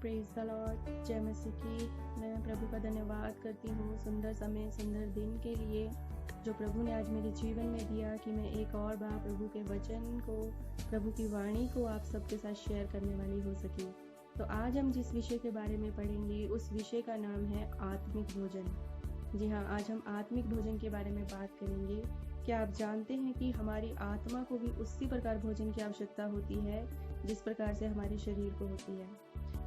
Praise the Lord. जय मसीह की। मैं प्रभु का धन्यवाद करती हूँ सुंदर समय सुंदर दिन के लिए जो प्रभु ने आज मेरे जीवन में दिया कि मैं एक और बार प्रभु के वचन को, प्रभु की वाणी को आप सबके साथ शेयर करने वाली हो सकी। तो आज हम जिस विषय के बारे में पढ़ेंगे उस विषय का नाम है आत्मिक भोजन। जी हाँ, आज हम आत्मिक भोजन के बारे में बात करेंगे। क्या आप जानते हैं कि हमारी आत्मा को भी उसी प्रकार भोजन की आवश्यकता होती है जिस प्रकार से हमारे शरीर को होती है।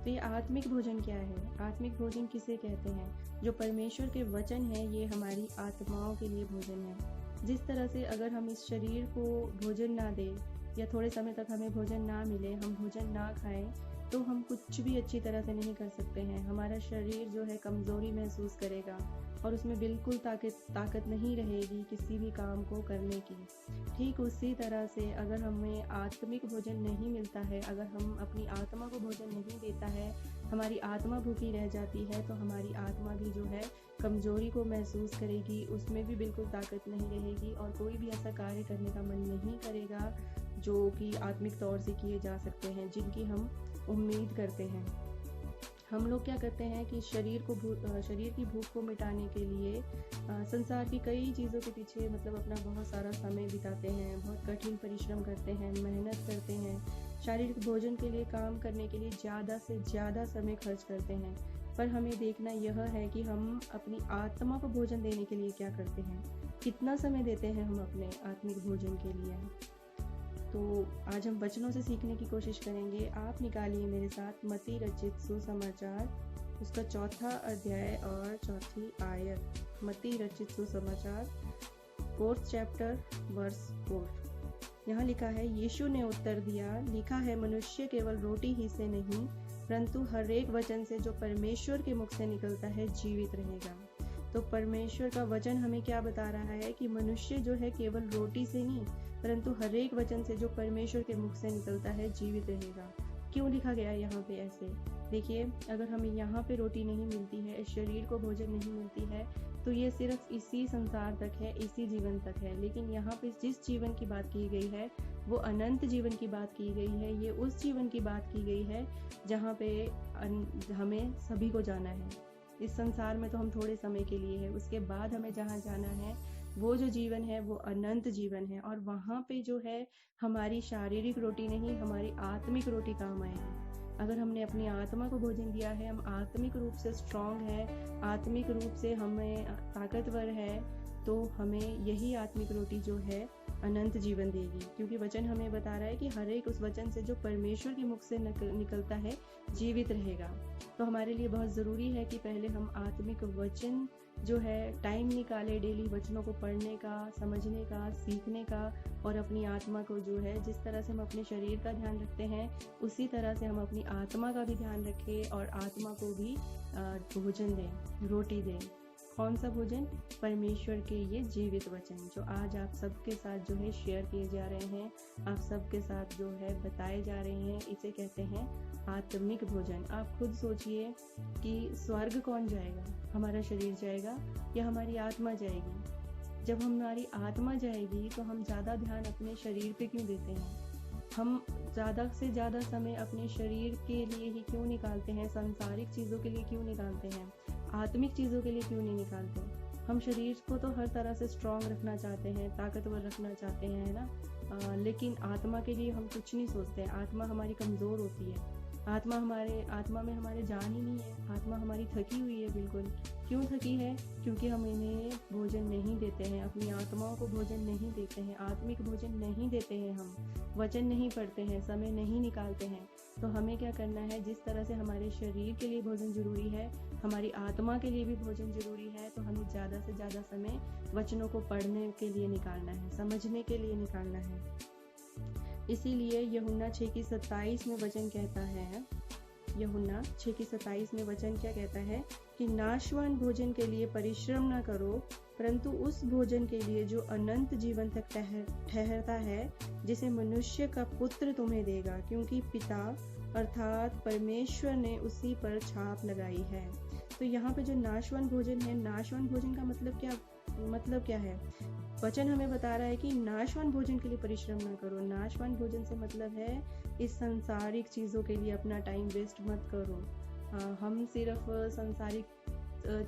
तो ये आत्मिक भोजन क्या है? आत्मिक भोजन किसे कहते हैं? जो परमेश्वर के वचन है ये हमारी आत्माओं के लिए भोजन है। जिस तरह से अगर हम इस शरीर को भोजन ना दें या थोड़े समय तक हमें भोजन ना मिले, हम भोजन ना खाएं, तो हम कुछ भी अच्छी तरह से नहीं कर सकते हैं। हमारा शरीर जो है कमज़ोरी महसूस करेगा और उसमें बिल्कुल ताकत नहीं रहेगी किसी भी काम को करने की। ठीक उसी तरह से अगर हमें आत्मिक भोजन नहीं मिलता है, अगर हम अपनी आत्मा को भोजन नहीं देता है, हमारी आत्मा भूखी रह जाती है, तो हमारी आत्मा भी जो है कमज़ोरी को महसूस करेगी, उसमें भी बिल्कुल ताकत नहीं रहेगी और कोई भी ऐसा कार्य करने का मन नहीं करेगा जो कि आत्मिक तौर से किए जा सकते हैं, जिनकी हम उम्मीद करते हैं। हम लोग क्या करते हैं कि शरीर की भूख को मिटाने के लिए संसार की कई चीज़ों के पीछे अपना बहुत सारा समय बिताते हैं, बहुत कठिन परिश्रम करते हैं, मेहनत करते हैं, शारीरिक भोजन के लिए, काम करने के लिए ज़्यादा से ज़्यादा समय खर्च करते हैं। पर हमें देखना यह है कि हम अपनी आत्मा को भोजन देने के लिए क्या करते हैं, कितना समय देते हैं हम अपने आत्मिक भोजन के लिए। तो आज हम वचनों से सीखने की कोशिश करेंगे। आप निकालिए मेरे साथ मत्ती रचित सुसमाचार, उसका 4 अध्याय और 4 आयत। मत्ती रचित सुसमाचार 4 चैप्टर वर्स 4। यहाँ लिखा है, यीशु ने उत्तर दिया, लिखा है मनुष्य केवल रोटी ही से नहीं परंतु हर एक वचन से जो परमेश्वर के मुख से निकलता है जीवित रहेगा। तो परमेश्वर का वचन हमें क्या बता रहा है कि मनुष्य जो है केवल रोटी से नहीं परंतु हर एक वचन से जो परमेश्वर के मुख से निकलता है जीवित रहेगा। क्यों लिखा गया है यहाँ पे ऐसे? देखिए, अगर हमें यहाँ पे रोटी नहीं मिलती है, इस शरीर को भोजन नहीं मिलती है, तो ये सिर्फ इसी संसार तक है, इसी जीवन तक है। लेकिन यहाँ पे जिस जीवन की बात की गई है वो अनंत जीवन की बात की गई है। ये उस जीवन की बात की गई है जहाँ पे हमें सभी को जाना है। इस संसार में तो हम थोड़े समय के लिए है, उसके बाद हमें जहाँ जाना है वो जो जीवन है वो अनंत जीवन है। और वहाँ पे जो है हमारी शारीरिक रोटी नहीं, हमारी आत्मिक रोटी काम आएगी। अगर हमने अपनी आत्मा को भोजन दिया है, हम आत्मिक रूप से स्ट्रांग है, आत्मिक रूप से हमें ताकतवर है, तो हमें यही आत्मिक रोटी जो है अनंत जीवन देगी। क्योंकि वचन हमें बता रहा है कि हर एक उस वचन से जो परमेश्वर के मुख से निकलता है जीवित रहेगा। तो हमारे लिए बहुत ज़रूरी है कि पहले हम आत्मिक वचन जो है टाइम निकाले डेली वचनों को पढ़ने का, समझने का, सीखने का, और अपनी आत्मा को जो है जिस तरह से हम अपने शरीर का ध्यान रखते हैं उसी तरह से हम अपनी आत्मा का भी ध्यान रखें और आत्मा को भी भोजन दें, रोटी दें। कौन सा भोजन? परमेश्वर के ये जीवित वचन जो आज आप सबके साथ जो है शेयर किए जा रहे हैं, आप सबके साथ जो है बताए जा रहे हैं, इसे कहते हैं आत्मिक भोजन। आप खुद सोचिए कि स्वर्ग कौन जाएगा? हमारा शरीर जाएगा या हमारी आत्मा जाएगी? जब हमारी आत्मा जाएगी तो हम ज़्यादा ध्यान अपने शरीर पे क्यों देते हैं? हम ज़्यादा से ज़्यादा समय अपने शरीर के लिए ही क्यों निकालते हैं? सांसारिक चीज़ों के लिए क्यों निकालते हैं? आत्मिक चीज़ों के लिए क्यों नहीं निकालते? हम शरीर को तो हर तरह से स्ट्रांग रखना चाहते हैं, ताकतवर रखना चाहते हैं, है ना? लेकिन आत्मा के लिए हम कुछ नहीं सोचते हैं। आत्मा हमारी कमज़ोर होती है, आत्मा में हमारे जान ही नहीं है, आत्मा हमारी थकी हुई है बिल्कुल। क्यों थकी है? क्योंकि हम इन्हें भोजन नहीं देते हैं, अपनी आत्माओं को भोजन नहीं देते हैं, आत्मिक भोजन नहीं देते हैं, हम वचन नहीं पढ़ते हैं, समय नहीं निकालते हैं। तो हमें क्या करना है? जिस तरह से हमारे शरीर के लिए भोजन जरूरी है, हमारी आत्मा के लिए भी भोजन जरूरी है। तो हमें ज़्यादा से ज़्यादा समय वचनों को पढ़ने के लिए निकालना है, समझने के लिए निकालना है। इसीलिए यूहन्ना 6:27 में वचन कहता है, यूहन्ना 6:27 में वचन क्या कहता है कि नाशवान भोजन के लिए परिश्रम न करो परंतु उस भोजन के लिए जो अनंत जीवन तक ठहरता है, जिसे मनुष्य का पुत्र तुम्हें देगा, क्योंकि पिता अर्थात परमेश्वर ने उसी पर छाप लगाई है। तो यहाँ पे जो नाशवान भोजन है, नाशवान भोजन का मतलब क्या? मतलब क्या है? वचन हमें बता रहा है कि नाशवान भोजन के लिए परिश्रम ना करो। नाशवान भोजन से मतलब है इस सांसारिक चीज़ों के लिए अपना टाइम वेस्ट मत करो। हम सिर्फ सांसारिक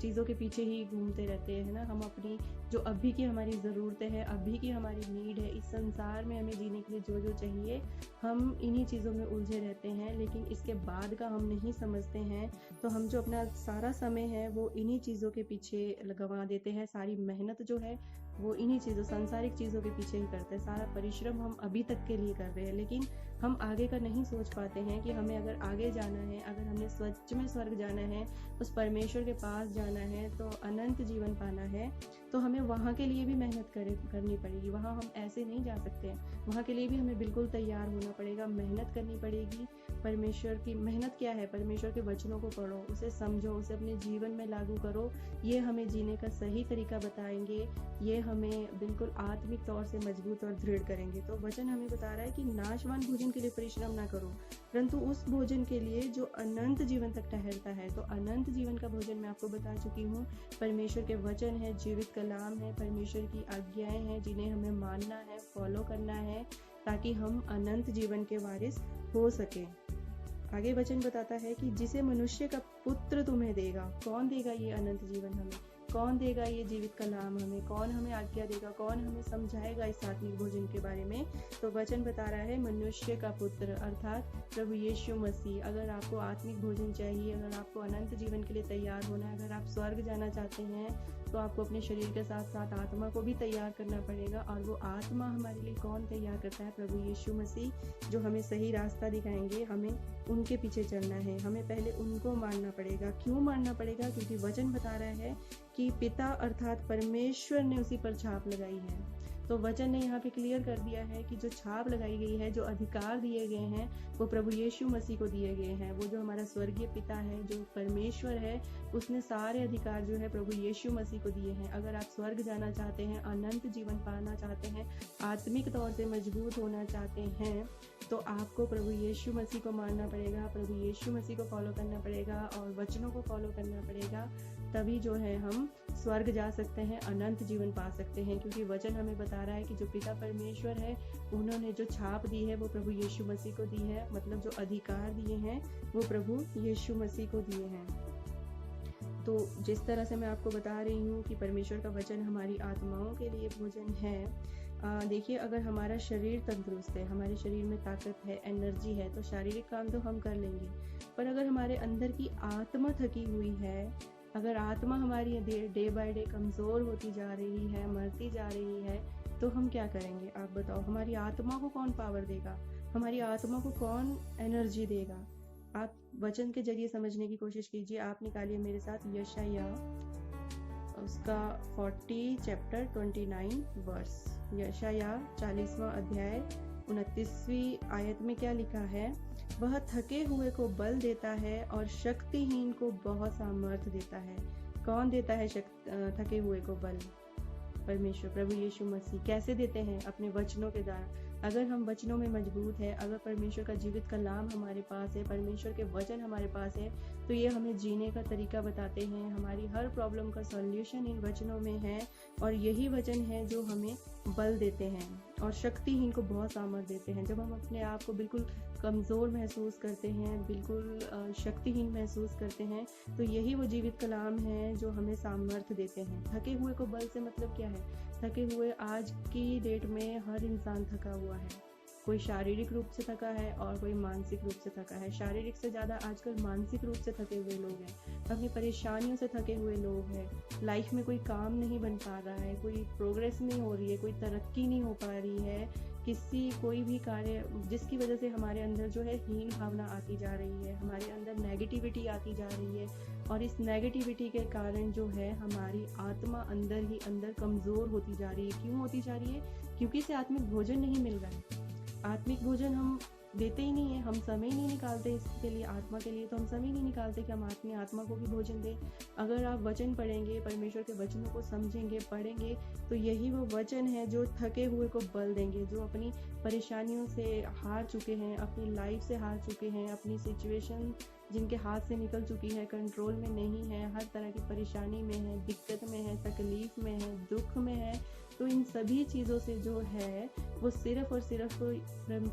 चीज़ों के पीछे ही घूमते रहते हैं ना। हम अपनी जो अभी की हमारी ज़रूरतें हैं, अभी की हमारी नीड है, इस संसार में हमें जीने के लिए जो जो चाहिए, हम इन्हीं चीज़ों में उलझे रहते हैं, लेकिन इसके बाद का हम नहीं समझते हैं। तो हम जो अपना सारा समय है वो इन्हीं चीज़ों के पीछे गंवा देते हैं। सारी मेहनत जो है वो इन्हीं चीज़ों, सांसारिक चीज़ों के पीछे ही करते हैं। सारा परिश्रम हम अभी तक के लिए कर रहे हैं, लेकिन हम आगे का नहीं सोच पाते हैं कि हमें अगर आगे जाना है, अगर हमें सच में स्वर्ग जाना है, उस परमेश्वर के पास जाना है, तो अनंत जीवन पाना है, तो हमें वहाँ के लिए भी मेहनत करनी पड़ेगी। वहाँ हम ऐसे नहीं जा सकते हैं। वहाँ के लिए भी हमें बिल्कुल तैयार होना पड़ेगा, मेहनत करनी पड़ेगी। परमेश्वर की मेहनत क्या है? परमेश्वर के वचनों को पढ़ो, उसे समझो, उसे अपने जीवन में लागू करो। ये हमें जीने का सही तरीका बताएंगे, ये हमें बिल्कुल आत्मिक तौर से मजबूत और दृढ़ करेंगे। तो वचन हमें बता रहा है कि नाशवान भोजन के लिए परिश्रम ना करो, परंतु उस भोजन के लिए जो अनंत जीवन तक ठहरता है। तो अनंत जीवन का भोजन मैं आपको बता चुकी हूँ। परमेश्वर के वचन है, जीवित कलाम है, परमेश्वर की आज्ञाएं हैं जिन्हें हमें मानना है, फॉलो करना है, ताकि हम अनंत जीवन के वारिस हो सके। आगे वचन बताता है कि जिसे मनुष्य का पुत्र तुम्हें देगा। कौन देगा ये अनंत जीवन हमें? कौन देगा ये जीवित कलाम हमें? कौन हमें आज्ञा देगा? कौन हमें समझाएगा इस आत्मिक भोजन के बारे में? तो वचन बता रहा है मनुष्य का पुत्र अर्थात प्रभु यीशु मसीह। अगर आपको आत्मिक भोजन चाहिए, अगर आपको अनंत जीवन के लिए तैयार होना है, अगर आप स्वर्ग जाना चाहते हैं, तो आपको अपने शरीर के साथ साथ आत्मा को भी तैयार करना पड़ेगा। और वो आत्मा हमारे लिए कौन तैयार करता है? प्रभु यीशु मसीह, जो हमें सही रास्ता दिखाएंगे। हमें उनके पीछे चलना है, हमें पहले उनको मानना पड़ेगा। क्यों मानना पड़ेगा? क्योंकि वचन बता रहा है कि पिता अर्थात परमेश्वर ने उसी पर छाप लगाई है। तो वचन ने यहाँ पे क्लियर कर दिया है कि जो छाप लगाई गई है, जो अधिकार दिए गए हैं, वो प्रभु यीशु मसीह को दिए गए हैं। वो जो हमारा स्वर्गीय पिता है, जो परमेश्वर है, उसने सारे अधिकार जो है प्रभु यीशु मसीह को दिए हैं। अगर आप स्वर्ग जाना चाहते हैं, अनंत जीवन पाना चाहते हैं, आत्मिक तौर से मजबूत होना चाहते हैं, तो आपको प्रभु यीशु मसीह को मानना पड़ेगा, प्रभु यीशु मसीह को फॉलो करना पड़ेगा और वचनों को फॉलो करना पड़ेगा। तभी जो है हम स्वर्ग जा सकते हैं, अनंत जीवन पा सकते हैं। क्योंकि वचन हमें बता रहा है कि जो पिता परमेश्वर है, उन्होंने जो छाप दी है वो प्रभु यीशु मसीह को दी है। मतलब जो अधिकार दिए हैं वो प्रभु यीशु मसीह को दिए हैं। तो जिस तरह से मैं आपको बता रही हूँ कि परमेश्वर का वचन हमारी आत्माओं के लिए भोजन है। देखिए, अगर हमारा शरीर तंदुरुस्त है, हमारे शरीर में ताकत है, एनर्जी है, तो शारीरिक काम तो हम कर लेंगे। पर अगर हमारे अंदर की आत्मा थकी हुई है, अगर आत्मा हमारी डे बाय डे कमज़ोर होती जा रही है, मरती जा रही है, तो हम क्या करेंगे? आप बताओ। हमारी आत्मा को कौन पावर देगा? हमारी आत्मा को कौन एनर्जी देगा? आप वचन के जरिए समझने की कोशिश कीजिए। आप निकालिए मेरे साथ यशायाह उसका 40 चैप्टर 29 वर्स। यशायाह 40वां अध्याय 29वीं आयत में क्या लिखा है? वह थके हुए को बल देता है और शक्तिहीन को बहुत सामर्थ देता है। कौन देता है थके हुए को बल? परमेश्वर, प्रभु यीशु मसीह। कैसे देते हैं? अपने वचनों के द्वारा। अगर हम वचनों में मजबूत है, अगर परमेश्वर का जीवित कलाम हमारे पास है, परमेश्वर के वचन हमारे पास है, तो ये हमें जीने का तरीका बताते हैं। हमारी हर प्रॉब्लम का सॉल्यूशन इन वचनों में है और यही वचन है जो हमें बल देते हैं और शक्तिहीन को बहुत सामर्थ देते हैं। जब हम अपने आप को बिल्कुल कमज़ोर महसूस करते हैं, बिल्कुल शक्तिहीन महसूस करते हैं, तो यही वो जीवित कलाम है जो हमें सामर्थ देते हैं। थके हुए को बल से मतलब क्या है? थके हुए, आज की डेट में हर इंसान थका हुआ है। कोई शारीरिक रूप से थका है और कोई मानसिक रूप से थका है। शारीरिक से ज़्यादा आजकल मानसिक रूप से थके हुए लोग हैं। अपनी परेशानियों से थके हुए लोग हैं। लाइफ में कोई काम नहीं बन पा रहा है, कोई प्रोग्रेस नहीं हो रही है, कोई तरक्की नहीं हो पा रही है, कोई भी कार्य, जिसकी वजह से हमारे अंदर जो है हीन भावना आती जा रही है, हमारे अंदर नेगेटिविटी आती जा रही है। और इस नेगेटिविटी के कारण जो है हमारी आत्मा अंदर ही अंदर कमज़ोर होती जा रही है। क्यों होती जा रही है? क्योंकि इसे आत्मिक भोजन नहीं मिल रहा है। आत्मिक भोजन हम देते ही नहीं है, हम समय नहीं निकालते इसके लिए, आत्मा के लिए तो हम समय नहीं निकालते कि हम अपनी आत्मा को भी भोजन दें। अगर आप वचन पढ़ेंगे, परमेश्वर के वचनों को समझेंगे, पढ़ेंगे, तो यही वो वचन है जो थके हुए को बल देंगे, जो अपनी परेशानियों से हार चुके हैं, अपनी लाइफ से हार चुके हैं, अपनी सिचुएशन जिनके हाथ से निकल चुकी है, कंट्रोल में नहीं है, हर तरह की परेशानी में है, दिक्कत में है, तकलीफ में है, दुख में है, तो इन सभी चीज़ों से जो है वो सिर्फ और सिर्फ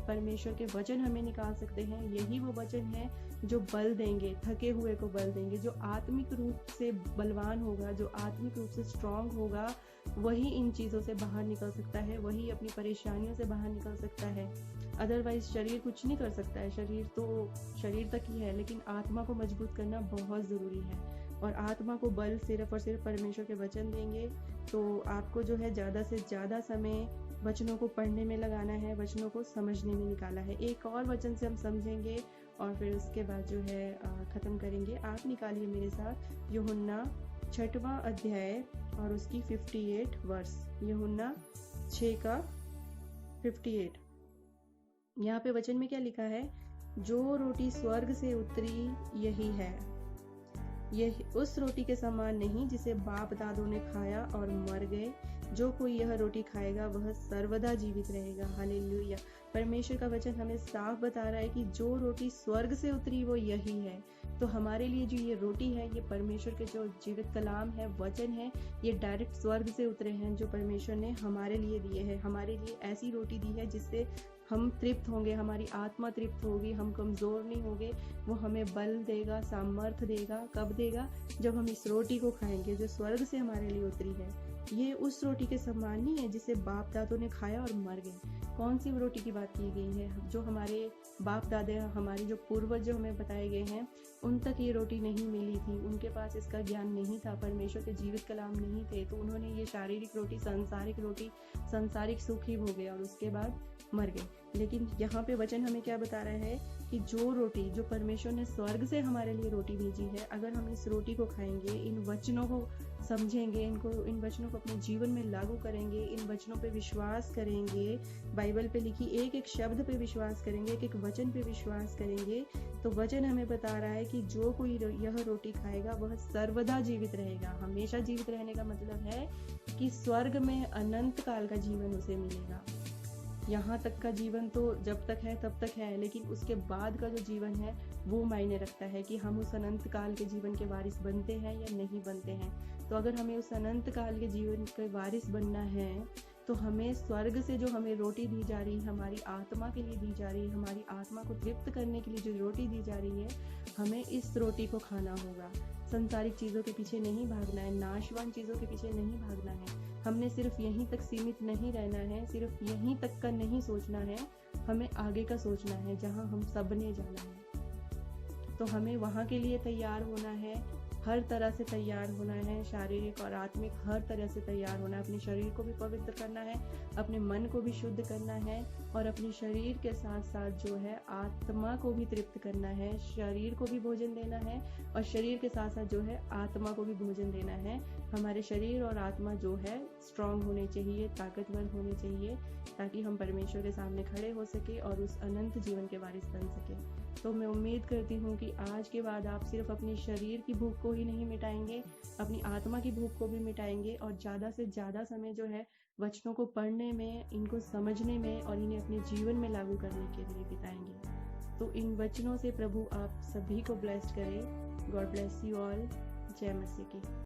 परमेश्वर के वचन हमें निकाल सकते हैं। यही वो वचन है जो बल देंगे, थके हुए को बल देंगे। जो आत्मिक रूप से बलवान होगा, जो आत्मिक रूप से स्ट्रांग होगा, वही इन चीज़ों से बाहर निकल सकता है, वही अपनी परेशानियों से बाहर निकल सकता है। अदरवाइज शरीर कुछ नहीं कर सकता है, शरीर तो शरीर तक ही है, लेकिन आत्मा को मजबूत करना बहुत ज़रूरी है। और आत्मा को बल सिर्फ और सिर्फ परमेश्वर के वचन देंगे। तो आपको जो है ज़्यादा से ज़्यादा समय वचनों को पढ़ने में लगाना है, वचनों को समझने में निकाला है। एक और वचन से हम समझेंगे और फिर उसके बाद जो है ख़त्म करेंगे। आप निकालिए मेरे साथ यूहन्ना 6वां अध्याय और उसकी 58 वर्स। यूहन्ना 6 का 58। यहाँ पे वचन में क्या लिखा है? जो रोटी स्वर्ग से उतरी यही है, यह उस रोटी के समान नहीं जिसे बाप दादों ने खाया और मर गए। जो कोई यह रोटी खाएगा वह सर्वदा जीवित रहेगा। हालेलुया। परमेश्वर का वचन हमें साफ बता रहा है कि जो रोटी स्वर्ग से उतरी वो यही है। तो हमारे लिए जो ये रोटी है, ये परमेश्वर के जो जीवित कलाम है, वचन है, ये डायरेक्ट स्वर्ग से उतरे हैं, जो परमेश्वर ने हमारे लिए दिए हैं। हमारे लिए ऐसी रोटी दी है जिससे हम तृप्त होंगे, हमारी आत्मा तृप्त होगी, हम कमज़ोर नहीं होंगे। वो हमें बल देगा, सामर्थ्य देगा। कब देगा? जब हम इस रोटी को खाएंगे जो स्वर्ग से हमारे लिए उतरी है। ये उस रोटी के समान नहीं है जिसे बाप दादों ने खाया और मर गए। कौन सी रोटी की बात की गई है? जो हमारे बाप दादे, हमारे जो पूर्वज जो हमें बताए गए हैं, उन तक ये रोटी नहीं मिली थी, उनके पास इसका ज्ञान नहीं था, परमेश्वर के जीवित कलाम नहीं थे, तो उन्होंने ये शारीरिक रोटी, सांसारिक सुख ही भोगे और उसके बाद मर गए। लेकिन यहाँ पे वचन हमें क्या बता रहा है कि जो रोटी, जो परमेश्वर ने स्वर्ग से हमारे लिए रोटी भेजी है, अगर हम इस रोटी को खाएंगे, इन वचनों को समझेंगे, इन वचनों को अपने जीवन में लागू करेंगे, इन वचनों पे विश्वास करेंगे, बाइबल पे लिखी एक एक शब्द पे विश्वास करेंगे, एक एक वचन पे विश्वास करेंगे, तो वचन हमें बता रहा है कि जो कोई यह रोटी खाएगा वह सर्वदा जीवित रहेगा। हमेशा जीवित रहने का मतलब है कि स्वर्ग में अनंत काल का जीवन उसे मिलेगा। यहाँ तक का जीवन तो जब तक है तब तक है, लेकिन उसके बाद का जो जीवन है वो मायने रखता है कि हम उस अनंत काल के जीवन के वारिस बनते हैं या नहीं बनते हैं। तो अगर हमें उस अनंत काल के जीवन के वारिस बनना है, तो हमें स्वर्ग से जो हमें रोटी दी जा रही है, हमारी आत्मा के लिए दी जा रही है, हमारी आत्मा को तृप्त करने के लिए जो रोटी दी जा रही है, हमें इस रोटी को खाना होगा। संसारिक चीज़ों के पीछे नहीं भागना है, नाशवान चीज़ों के पीछे नहीं भागना है। हमने सिर्फ यहीं तक सीमित नहीं रहना है, सिर्फ यहीं तक का नहीं सोचना है, हमें आगे का सोचना है, जहाँ हम सब ने जाना है। तो हमें वहाँ के लिए तैयार होना है, हर तरह से तैयार होना है, शारीरिक और आत्मिक हर तरह से तैयार होना है। अपने शरीर को भी पवित्र करना है, अपने मन को भी शुद्ध करना है, और अपने शरीर के साथ साथ जो है आत्मा को भी तृप्त करना है। शरीर को भी भोजन देना है और शरीर के साथ साथ जो है आत्मा को भी भोजन देना है। हमारे शरीर और आत्मा जो है स्ट्रांग होने चाहिए, ताकतवर होने चाहिए, ताकि हम परमेश्वर के सामने खड़े हो सके और उस अनंत जीवन के वारिस बन सके। तो मैं उम्मीद करती हूँ कि आज के बाद आप सिर्फ अपनी शरीर की भूख को ही नहीं मिटाएंगे, अपनी आत्मा की भूख को भी मिटाएंगे, और ज़्यादा से ज़्यादा समय जो है वचनों को पढ़ने में, इनको समझने में और इन्हें अपने जीवन में लागू करने के लिए बिताएंगे। तो इन वचनों से प्रभु आप सभी को ब्लेस्ड करे। God bless you all. जय मसीह की।